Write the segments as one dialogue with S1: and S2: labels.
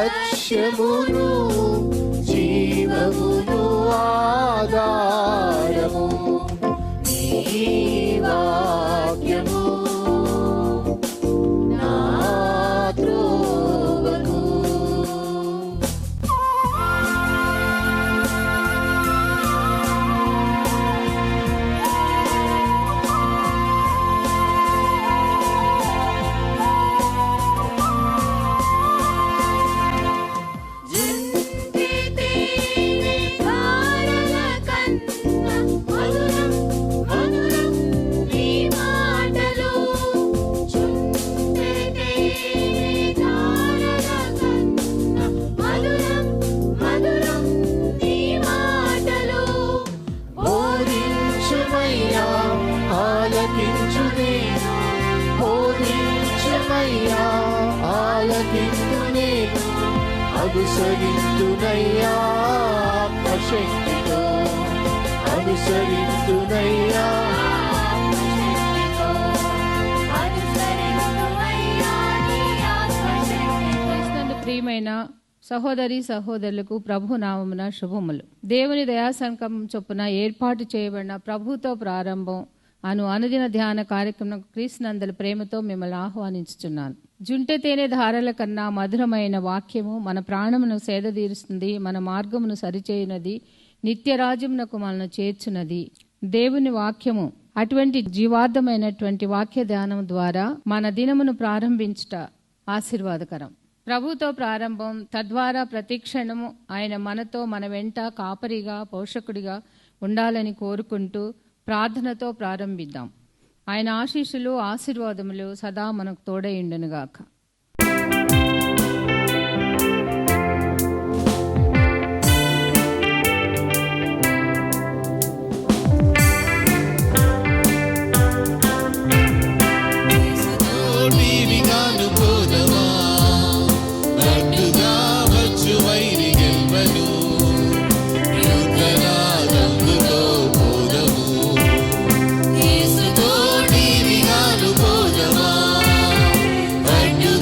S1: లక్ష్యమును జీవమును ఆధారము నీ వాక్యము నా త్రోవకు. అనుసరింతునయ్యా ఆత్మశక్తితో, అనుసరింతునయ్యా.
S2: ప్రియమైన సహోదరి సహోదరులకు ప్రభు నామమున శుభములు. దేవుని దయాసంకల్పం చొప్పున ఏర్పాటు చేయబడిన ప్రభుతో ప్రారంభం అనుదిన ధ్యాన కార్యక్రమం క్రీస్తునందల ప్రేమతో మిమ్మల్ని ఆహ్వానించుచున్నాను. జుంటె తేనె ధారల కన్నా మధురమైన వాక్యము మన ప్రాణమును సేదతీరుస్తుంది, మన మార్గమును సరిచేయునది, నిత్యరాజ్యమునకు మనను చేర్చున్నది. దేవుని వాక్యము అటువంటి జీవార్థమైనటువంటి వాక్య ధ్యానం ద్వారా మన దినమును ప్రారంభించుట ఆశీర్వాదకరం. ప్రభుతో ప్రారంభం, తద్వారా ప్రతిక్షణము ఆయన మనతో, మన వెంట కాపరిగా, పోషకుడిగా ఉండాలని కోరుకుంటూ ప్రార్థనతో ప్రారంభిద్దాం. ఆయన ఆశీస్సులు ఆశీర్వాదములు సదా మనకు తోడైండునుగాక.
S1: And you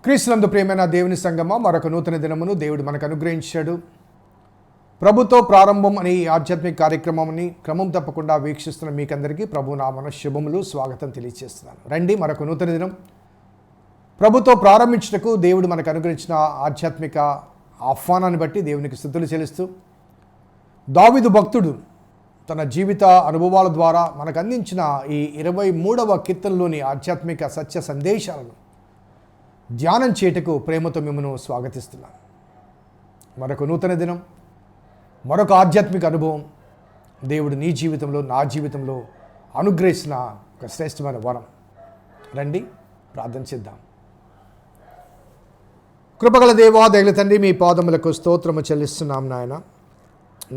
S3: క్రీస్తునందు ప్రియమైన దేవుని సంగమా, మరొక నూతన దినమును దేవుడు మనకు అనుగ్రహించాడు. ప్రభుతో ప్రారంభం అనే ఈ ఆధ్యాత్మిక కార్యక్రమాన్ని క్రమం తప్పకుండా వీక్షిస్తున్న మీకందరికీ ప్రభు నామన శుభములు, స్వాగతం తెలియజేస్తున్నాను. రండి, మరొక నూతన దినం ప్రభుతో ప్రారంభించుటకు దేవుడు మనకు అనుగ్రహించిన ఆధ్యాత్మిక ఆహ్వానాన్ని బట్టి దేవునికి స్తుతులు చెల్లిస్తూ, దావీదు భక్తుడు తన జీవిత అనుభవాల ద్వారా మనకు అందించిన ఈ 23వ కీర్తనలోని ఆధ్యాత్మిక సత్య సందేశాలను ధ్యానం చేయటకు ప్రేమతో మిమ్మల్ని స్వాగతిస్తున్నాను. మరొక నూతన దినం, మరొక ఆధ్యాత్మిక అనుభవం దేవుడు నీ జీవితంలో, నా జీవితంలో అనుగ్రహించిన ఒక శ్రేష్టమైన వరం. రండి, ప్రార్థన చేద్దాం. కృపగల దేవా, దయగల తండ్రి, మీ పాదములకు స్తోత్రము చెల్లిస్తున్నాం నాయన.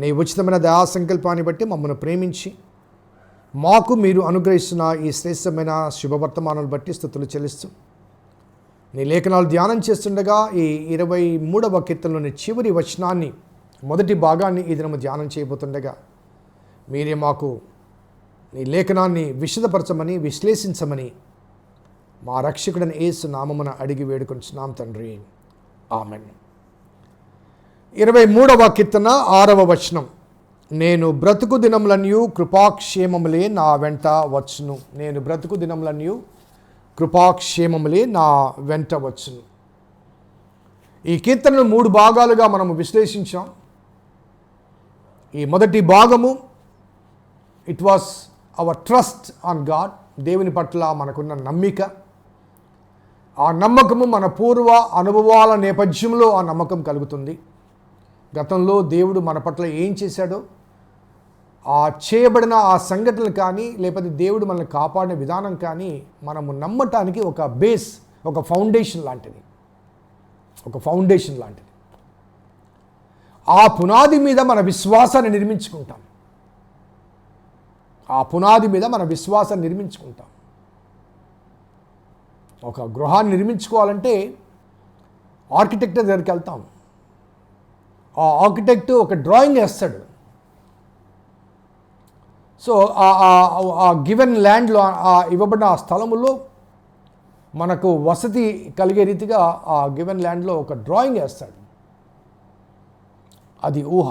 S3: నీ ఉచితమైన దయా సంకల్పాన్ని బట్టి మమ్మల్ని ప్రేమించి మాకు మీరు అనుగ్రహిస్తున్న ఈ శ్రేష్టమైన శుభవర్తమానాలు బట్టి స్తుతులు చెల్లిస్తూ, నీ లేఖనాలు ధ్యానం చేస్తుండగా ఈ 23వ కీర్తనలోని చివరి వచనాన్ని, మొదటి భాగాన్ని ఈ దినము ధ్యానం చేయబోతుండగా మీరే మాకు నీ లేఖనాన్ని విశదపరచమని, విశ్లేషించమని మా రక్షకుడైన యేసు నామమున అడిగి వేడుకొంచున్నాం తండ్రి, ఆమేన్. 23వ కీర్తన 6వ వచనం. నేను బ్రతుకు దినములనియు కృపాక్షేమములే నా వెంట వచ్చును. నేను బ్రతుకు దినములనియు కృపాక్షేమములే నా వెంట వచ్చును. ఈ కీర్తనను 3 భాగాలుగా మనము విశ్లేషించాం. ఈ మొదటి భాగము, it was hour trust on God. దేవుని పట్ల మనకున్న నమ్మిక, ఆ నమ్మకము మన పూర్వ అనుభవాల నేపథ్యంలో ఆ నమ్మకం కలుగుతుంది. గతంలో దేవుడు మన పట్ల ఏం చేశాడో, ఆ చేయబడిన ఆ సంఘటనలు కానీ, లేకపోతే దేవుడు మనల్ని కాపాడిన విధానం కానీ మనము నమ్మటానికి ఒక బేస్, ఒక ఫౌండేషన్ లాంటిది. ఒక ఫౌండేషన్ లాంటిది. ఆ పునాది మీద మన విశ్వాసాన్ని నిర్మించుకుంటాం. ఆ పునాది మీద మన విశ్వాసాన్ని నిర్మించుకుంటాం. ఒక గృహాన్ని నిర్మించుకోవాలంటే ఆర్కిటెక్ట్ దగ్గరికి వెళ్తాం. ఆ ఆర్కిటెక్ట్ ఒక డ్రాయింగ్ వేస్తాడు. సో ఆ గివెన్ ల్యాండ్లో, ఆ ఇవ్వబడిన ఆ స్థలములో మనకు వసతి కలిగే రీతిగా ఆ గివెన్ ల్యాండ్లో ఒక డ్రాయింగ్ వేస్తాడు. అది ఊహ.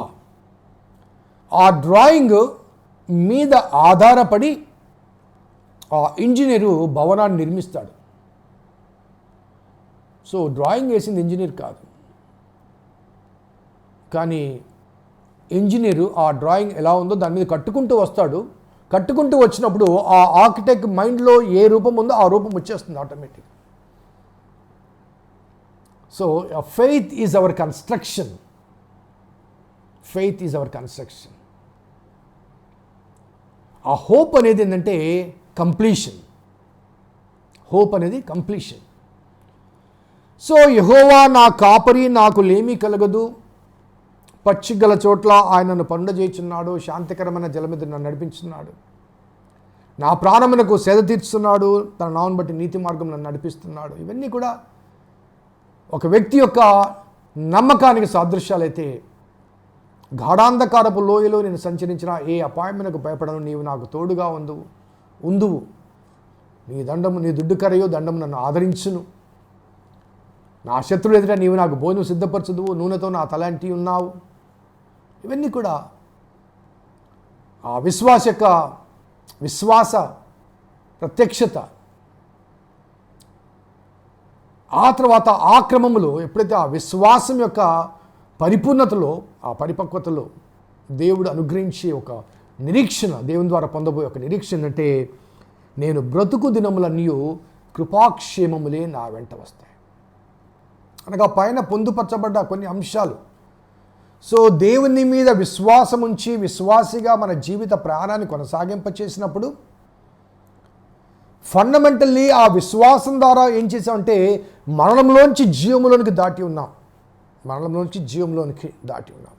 S3: ఆ డ్రాయింగ్ మీద ఆధారపడి ఆ ఇంజనీరు భవనాన్ని నిర్మిస్తాడు. సో డ్రాయింగ్ వేసింది ఇంజనీర్ కాదు, కానీ ఇంజనీరు ఆ డ్రాయింగ్ ఎలా ఉందో దాని మీద కట్టుకుంటూ వస్తాడు. కట్టుకుంటూ వచ్చినప్పుడు ఆ ఆర్కిటెక్ట్ మైండ్లో ఏ రూపం ఉందో ఆ రూపం వచ్చేస్తుంది automatic. So faith is our construction. Faith is our construction. ఆ హోప్ అనేది ఏంటంటే కంప్లీషన్. హోప్ అనేది కంప్లీషన్. సో యెహోవా నా కాపరి, నాకు లేమి కలగదు. పచ్చిగల చోట్ల ఆయన నన్ను పండజేయుచున్నాడు. శాంతికరమైన జల మీద నన్ను నడిపించున్నాడు. నా ప్రాణమునకు సేద తీర్చుతున్నాడు. తన నామమును బట్టి నీతి మార్గం నన్ను నడిపిస్తున్నాడు. ఇవన్నీ కూడా ఒక వ్యక్తి యొక్క నమ్మకానికి సాదృశ్యాలైతే, గాఢాంధకారపు లోయలో నేను సంచరించిన ఏ అపాయమునకు భయపడను, నీవు నాకు తోడుగా ఉందువు. నీ దండము, నీ దుడ్డు కరయో దండము నన్ను ఆదరించును. నా శత్రువులు ఎదుట నీవు నాకు భోజనం సిద్ధపరచుదువు, నూనెతో నా తలంటి ఉన్నావు. ఇవన్నీ కూడా ఆ విశ్వాస ప్రత్యక్షత. ఆ తర్వాత ఆ క్రమములో ఎప్పుడైతే ఆ విశ్వాసం యొక్క పరిపూర్ణతలో, ఆ పరిపక్వతలో దేవుడు అనుగ్రహించే ఒక నిరీక్షణ, దేవుని ద్వారా పొందబోయే ఒక నిరీక్షణ అంటే, నేను బ్రతుకు దినములన్నీ కృపాక్షేమములే నా వెంట వస్తాయి. అనగా పైన పొందుపరచబడ్డ కొన్ని అంశాలు. సో దేవుని మీద విశ్వాసం ఉంచి విశ్వాసిగా మన జీవిత ప్రయాణాన్ని కొనసాగింపచేసినప్పుడు ఫండమెంటల్లీ ఆ విశ్వాసం ద్వారా ఏం చేసామంటే మరణంలోంచి జీవములోనికి దాటి ఉన్నాం. మరణంలోంచి జీవంలోనికి దాటి ఉన్నాం.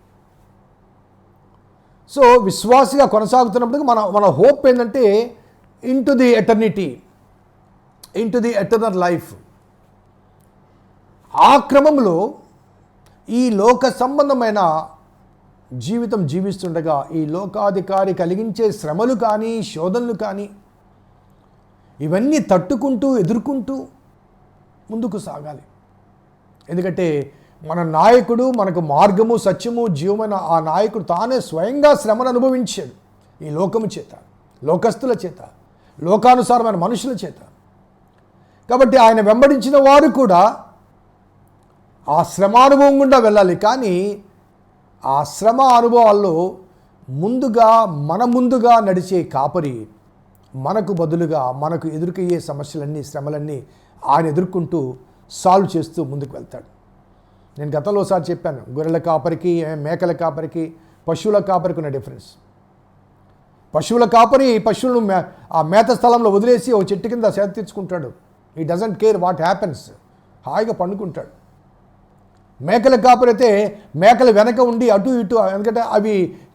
S3: సో విశ్వాసిగా కొనసాగుతున్నప్పుడు మన హోప్ ఏంటంటే in to the eternity, in to the eternal life. ఆ క్రమంలో ఈ లోక సంబంధమైన జీవితం జీవిస్తుండగా ఈ లోకాధికారి కలిగించే శ్రమలు కానీ, శోధనలు కానీ, ఇవన్నీ తట్టుకుంటూ ఎదుర్కొంటూ ముందుకు సాగాలి. ఎందుకంటే మన నాయకుడు, మనకు మార్గము, సత్యము, జీవమైన ఆ నాయకుడు తానే స్వయంగా శ్రమను అనుభవించాడు ఈ లోకము చేత, లోకస్తుల చేత, లోకానుసారమైన మనుషుల చేత. కాబట్టి ఆయన వెంబడించిన వారు కూడా ఆ శ్రమానుభవం గుండా వెళ్ళాలి. కానీ ఆ శ్రమ అనుభవాల్లో మన ముందుగా నడిచే కాపరి మనకు బదులుగా మనకు ఎదుర్కొయ్యే సమస్యలన్నీ, శ్రమలన్నీ ఆయన ఎదుర్కొంటూ సాల్వ్ చేస్తూ ముందుకు వెళ్తాడు. నేను గతంలో ఒకసారి చెప్పాను, గొర్రెల కాపరికి, మేకల కాపరికి, పశువుల కాపరికి ఉన్న డిఫరెన్స్. పశువుల కాపరి పశువులను ఆ మేత స్థలంలో వదిలేసి ఒక చెట్టు కింద సేద తీర్చుకుంటాడు. He doesn't care what happens, హాయిగా పండుకుంటాడు. మేకల కాపరి అయితే మేకలు వెనక ఉండి అటు ఇటు, ఎందుకంటే అవి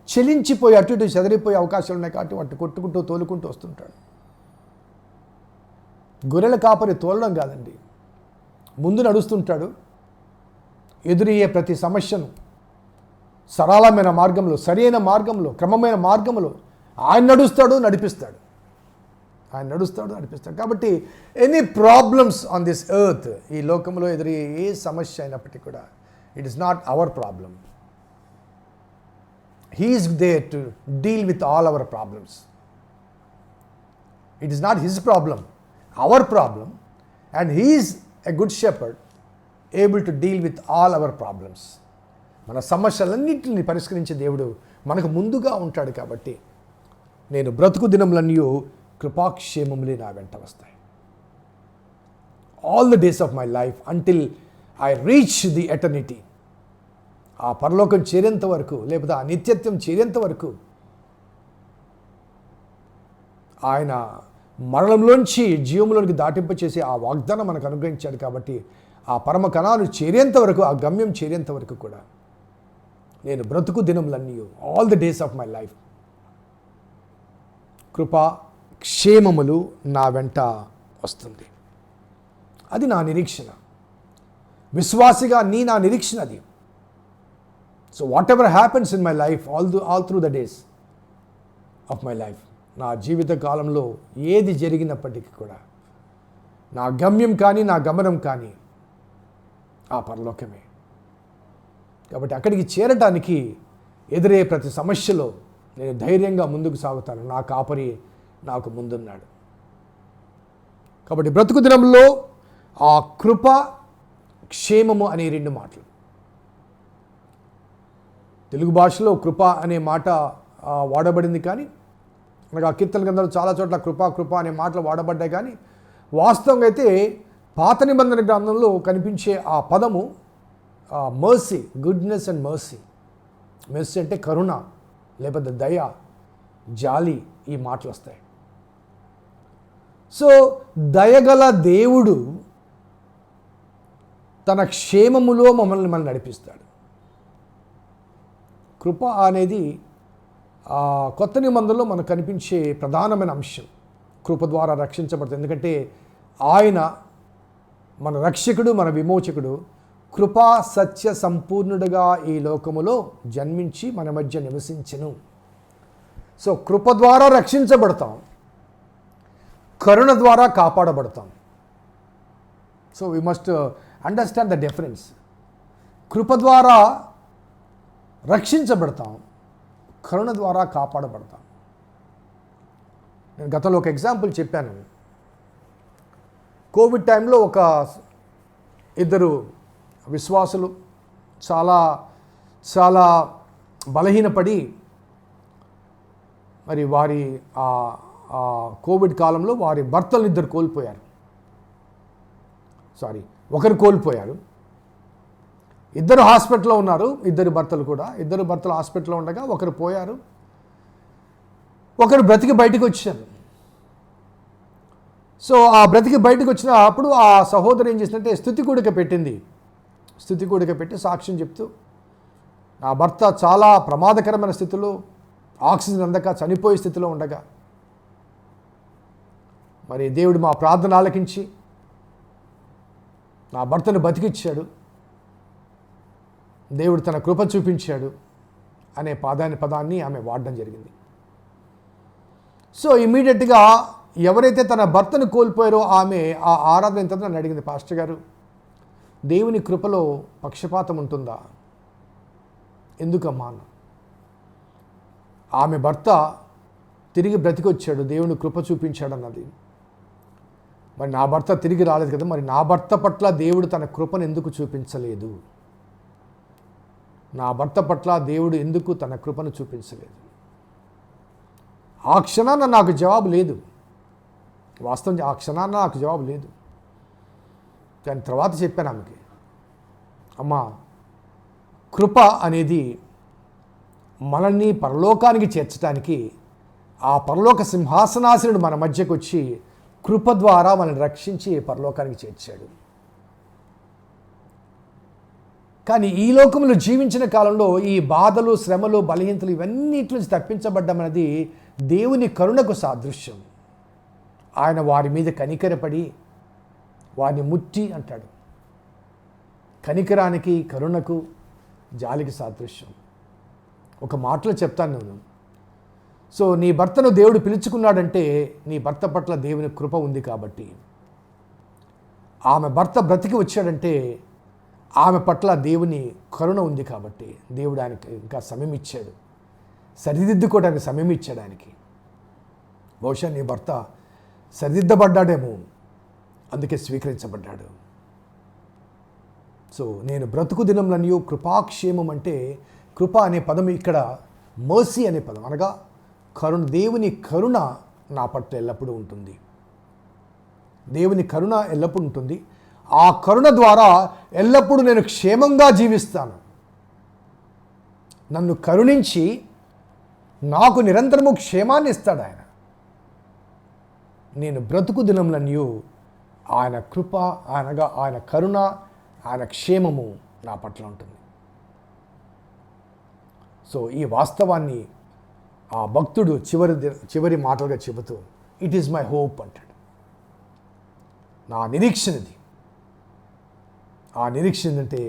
S3: చెలించిపోయి అటు ఇటు చెదిరిపోయే అవకాశాలు ఉన్నాయి కాబట్టి వాటి కొట్టుకుంటూ తోలుకుంటూ వస్తుంటాడు. గొర్రెల కాపరి తోలడం కాదండి, ముందు నడుస్తుంటాడు. ఎదురయ్యే ప్రతి సమస్యను సరళమైన మార్గంలో, సరైన మార్గంలో, క్రమమైన మార్గంలో ఆయన నడిపిస్తాడు. కాబట్టి any problems on this earth, ఈ లోకంలో ఎదురయ్యే ఏ సమస్య అయినప్పటికీ కూడా it is not our problem. He is there to deal with all our problems. It is not his problem, our problem. And he is a good shepherd, able to deal with all our problems. మన సమస్యలన్నింటినీ పరిష్కరించే దేవుడు మనకు ముందుగా ఉంటాడు. కాబట్టి నేను బ్రతుకు దినములన్నీ కృపాక్షేమములే నా వెంట వస్తాయి. All the days of my life until I reach the eternity. ఆ పరలోకం చేరేంత వరకు, లేకపోతే ఆ నిత్యత్వం చేరేంత వరకు ఆయన మరణంలోంచి జీవంలోనికి దాటింపచేసి ఆ వాగ్దానం మనకు అనుగ్రహించాడు. కాబట్టి ఆ పరమ కణాలు చేరేంత వరకు, ఆ గమ్యం చేరేంత వరకు కూడా నేను బ్రతుకు దినములన్నీ, all the days of my life, కృపా క్షేమములు నా వెంట వస్తుంది. అది నా నిరీక్షణ. విశ్వాసిగా నా నిరీక్షణ అది. So what ever happens in my life, all through the days of my life, నా జీవిత కాలంలో ఏది జరిగినప్పటికీ కూడా నా గమ్యం కానీ, నా గమనం కానీ ఆ పరలోకమే. కాబట్టి అక్కడికి చేరటానికి ఎదురయ్యే ప్రతి సమస్యలో నేను ధైర్యంగా ముందుకు సాగుతాను. నా కాపరి నాకు ముందున్నాడు. కాబట్టి బ్రతుకు దినంలో ఆ కృప, క్షేమము అనే రెండు మాటలు. తెలుగు భాషలో కృప అనే మాట వాడబడింది, కానీ మనకు ఆ కీర్తన గ్రంథంలో చాలా చోట్ల కృప అనే మాటలు వాడబడ్డాయి. కానీ వాస్తవంగా అయితే పాత నిబంధన గ్రంథంలో కనిపించే ఆ పదము mercy, goodness and mercy. Mercy అంటే కరుణ, లేకపోతే దయ, జాలి, ఈ మాటలు వస్తాయి. సో దయగల దేవుడు తన క్షేమములో మమ్మల్ని నడిపిస్తాడు. కృప అనేది కొత్త నిబంధనలో మనకు కనిపించే ప్రధానమైన అంశం. కృప ద్వారా రక్షించబడుతుంది. ఎందుకంటే ఆయన మన రక్షకుడు, మన విమోచకుడు, కృపా సత్య సంపూర్ణుడుగా ఈ లోకములో జన్మించి మన మధ్య నివసించెను. సో కృప ద్వారా రక్షించబడతాం, కరుణ ద్వారా కాపాడబడతాం. So we must understand the difference. కృప ద్వారా రక్షించబడతాం, కరుణ ద్వారా కాపాడబడతాం. నేను గతంలో ఒక ఎగ్జాంపుల్ చెప్పాను. కోవిడ్ టైంలో ఒక ఇద్దరు విశ్వాసులు చాలా బలహీనపడి మరి వారి కోవిడ్ కాలంలో వారి భర్తలను ఇద్దరు కోల్పోయారు. ఒకరు కోల్పోయారు. ఇద్దరు హాస్పిటల్లో ఉన్నారు. ఇద్దరు భర్తలు హాస్పిటల్లో ఉండగా ఒకరు పోయారు, ఒకరు బ్రతికి బయటకు వచ్చారు. సో ఆ బ్రతికి బయటకు వచ్చినప్పుడు ఆ సహోదరు ఏం చేసిందంటే స్తుతి కూడిక పెట్టి సాక్ష్యం చెప్తూ, నా భర్త చాలా ప్రమాదకరమైన స్థితిలో, ఆక్సిజన్ అందక చనిపోయే స్థితిలో ఉండగా మరి దేవుడు మా ప్రార్థన ఆలకించి నా భర్తను బతికిచ్చాడు, దేవుడు తన కృప చూపించాడు అనే పదాన్ని ఆమె వాడడం జరిగింది. సో ఇమీడియట్గా ఎవరైతే తన భర్తను కోల్పోయారో ఆమె ఆ ఆరాధన తర్వాత నన్ను అడిగింది, పాస్టర్ గారు దేవుని కృపలో పక్షపాతం ఉంటుందా? ఎందుకమ్మా అన్న? ఆమె భర్త తిరిగి బ్రతికొచ్చాడు, దేవుని కృప చూపించాడు అన్నది. మరి నా భర్త తిరిగి రాలేదు కదా, మరి నా భర్త పట్ల దేవుడు తన కృపను ఎందుకు చూపించలేదు? నా భర్త పట్ల దేవుడు ఎందుకు తన కృపను చూపించలేదు? ఆ క్షణాన నాకు జవాబు లేదు. వాస్తవం ఆ క్షణాన నాకు జవాబు లేదు. కానీ తర్వాత చెప్పాను ఆమెకి, అమ్మా, కృప అనేది మనల్ని పరలోకానికి చేర్చడానికి ఆ పరలోక సింహాసనాసనుడు మన మధ్యకు వచ్చి కృప ద్వారా మనల్ని రక్షించి పరలోకానికి చేర్చాడు. కానీ ఈ లోకంలో జీవించిన కాలంలో ఈ బాధలు, శ్రమలు, బలహీనతలు ఇవన్నిటి నుంచి తప్పించబడ్డమన్నది దేవుని కరుణకు సాదృశ్యం. ఆయన వారి మీద కనికరపడి వారిని ముట్టి అంటాడు. కనికరానికి, కరుణకు, జాలికి సాదృశ్యం. ఒక మాటలో చెప్తాను నేను. సో నీ భర్తను దేవుడు పిలుచుకున్నాడంటే నీ భర్త పట్ల దేవుని కృప ఉంది కాబట్టి. ఆమె భర్త బ్రతికి వచ్చాడంటే ఆమె పట్ల దేవుని కరుణ ఉంది కాబట్టి దేవుడు ఆయనకి ఇంకా సమయం ఇచ్చాడు, సరిదిద్దుకోవడానికి సమయం ఇచ్చాడు ఆయనకి. బహుశా నీ భర్త సరిదిద్దబడ్డాడేమో, అందుకే స్వీకరించబడ్డాడు. సో నేను బ్రతుకు దినంలో కృపాక్షేమం అంటే, కృప అనే పదం ఇక్కడ మర్సీ అనే పదం, అనగా కరుణ. దేవుని కరుణ నా పట్ల ఎల్లప్పుడూ ఉంటుంది. దేవుని కరుణ ఎల్లప్పుడూ ఉంటుంది. ఆ కరుణ ద్వారా ఎల్లప్పుడూ నేను క్షేమంగా జీవిస్తాను. నన్ను కరుణించి నాకు నిరంతరము క్షేమాన్ని ఇస్తాడు ఆయన. నేను బ్రతుకు దినంలో ఆయన కృప, అనగా ఆయన కరుణ, ఆయన క్షేమము నా పట్ల ఉంటుంది. సో ఈ వాస్తవాన్ని ఆ భక్తుడు చివరి మాటలుగా చెబుతూ, ఇట్ ఈజ్ మై హోప్ అంటాడు. నా నిరీక్షణది. ఆ నిరీక్షణ అంటే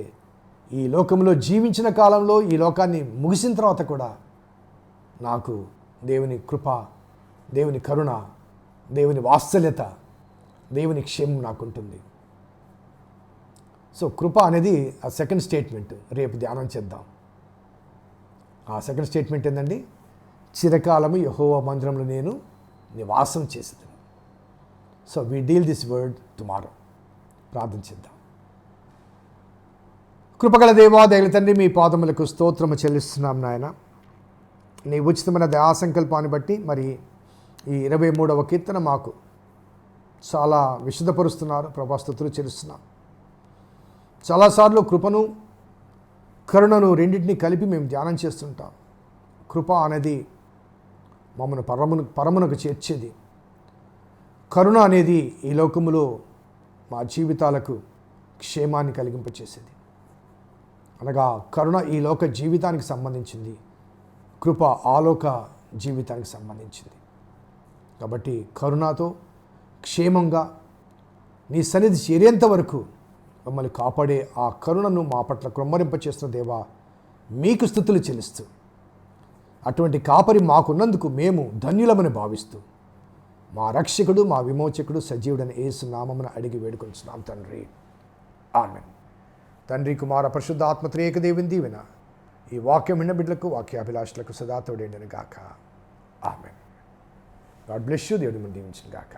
S3: ఈ లోకంలో జీవించిన కాలంలో, ఈ లోకాన్ని ముగిసిన తర్వాత కూడా నాకు దేవుని కృప, దేవుని కరుణ, దేవుని వాత్సల్యత, దేవుని క్షేమం నాకుంటుంది. సో కృప అనేది ఆ సెకండ్ స్టేట్మెంట్ రేపు ధ్యానం చేద్దాం. ఆ సెకండ్ స్టేట్మెంట్ ఏంటండి? చిరకాలము యెహోవా మందిరంలో నేను నివాసం చేసేది. So we deal this word tomorrow. ప్రార్థన చేద్దాం. కృపగల దేవా, దయగల తండ్రి, మీ పాదములకు స్తోత్రము చెల్లిస్తున్నాం నాయన. నీ ఉచితమైన దయా సంకల్పాన్ని బట్టి మరి ఈ 23వ కీర్తన మాకు చాలా విశదపరుస్తున్నారు ప్రభా. స్తుతులు చెల్లిస్తున్నాం. చాలాసార్లు కృపను, కరుణను రెండింటినీ కలిపి మేము ధ్యానం చేస్తుంటాం. కృప అనేది మమ్మల్ని పరమునకు చేర్చేది. కరుణ అనేది ఈ లోకములో మా జీవితాలకు క్షేమాన్ని కలిగింపచేసేది. అనగా కరుణ ఈ లోక జీవితానికి సంబంధించింది, కృప ఆలోక జీవితానికి సంబంధించింది. కాబట్టి కరుణతో క్షేమంగా నీ సన్నిధి చేరేంత వరకు మమ్మల్ని కాపాడే ఆ కరుణను మా పట్ల క్రొమ్మరింపచేస్తున్న దేవా, మీకు స్తుతులు చెల్లిస్తూ, అటువంటి కాపరి మాకున్నందుకు మేము ధన్యులమని భావిస్తూ, మా రక్షకుడు, మా విమోచకుడు, సజీవుడని యేసు నామమున అడిగి వేడుకొంచున్నాం తండ్రి. ఆమేన్. తండ్రి, కుమార, పరిశుద్ధాత్మ త్రియేక దేవుని దీవెన ఈ వాక్యం విన్న బిడ్డలకు, వాక్యాభిలాషులకు సదా తోడేండును గాక. ఆమేన్. God bless you. దేవుడు మిమ్మల్ని దీవించును గాక.